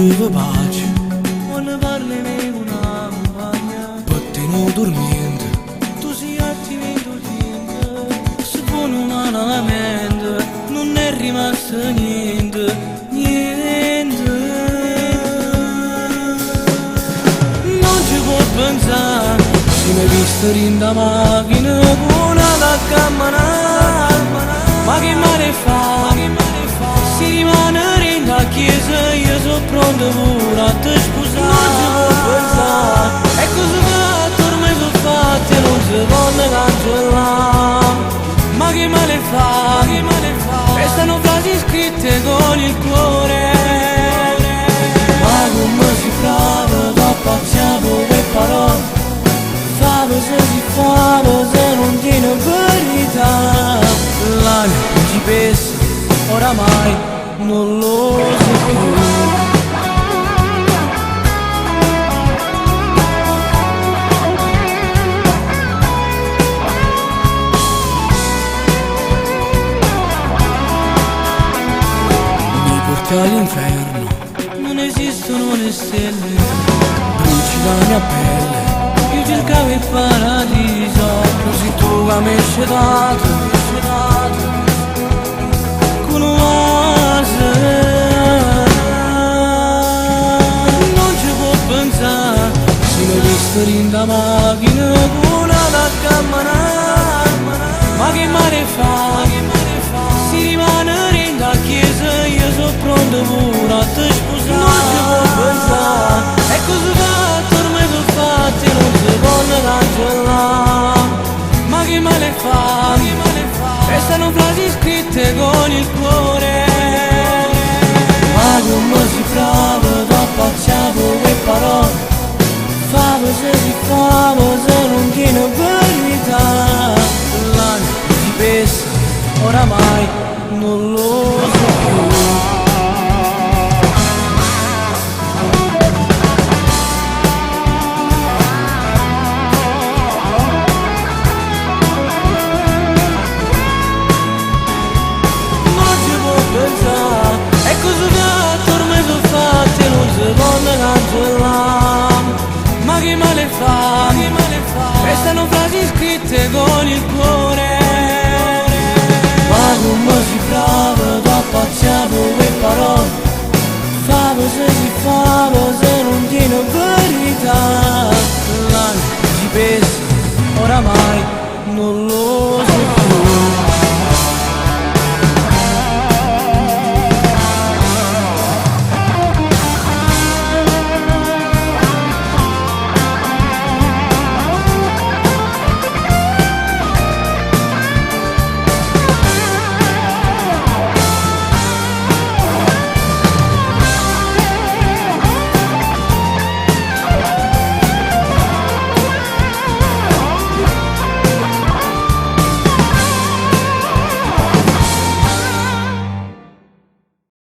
voleva pace, quando parli una compagna, per te non dormiendo, tu sei attivito niente, se buono umanamente, non è rimasto niente, niente. Non ci può pensare, si mi hai visto in da macchina, buona da camminare, ma che male fa, si rimane in da chiesa, io sono pronto pure a te scusare. Non ci può pensare, è così fatto, ormai sono fatti, non si può cancellare. Ma che male fa, restano frasi scritte con il cuore. Ma come si brava, da pazziato per parole, fa se si fa, se non tiene verità. L'anima principessa oramai non lo so più. Mi porti all'inferno, non esistono le stelle, bruci la mia pelle, io cercavo il paradiso, così tu che mi hai scedato con un'ase. Non ci può pensare, si mi hai visto in da macchina, una da camminare, ma che male fa, si rimane in da chiesa, io sono pronto pure a te scusare. Non ci può pensare, è così fatto, ormai sono fatti, non si può cancellare. Ma che male fa, restano frasi scritte con il cuore. Ma come si brava, da pazziato per parole, fa se si fa, se non tiene verità. L'anima si pesa, oramai non lo so più. È così fatto, ormai sono fatti e non si può cancellare. Ma che male fa, restano frasi scritte con il cuore. Ma come si brava, da pazziato per parole, fa se si fa, se non tiene verità. L'anima si pesa, oramai non lo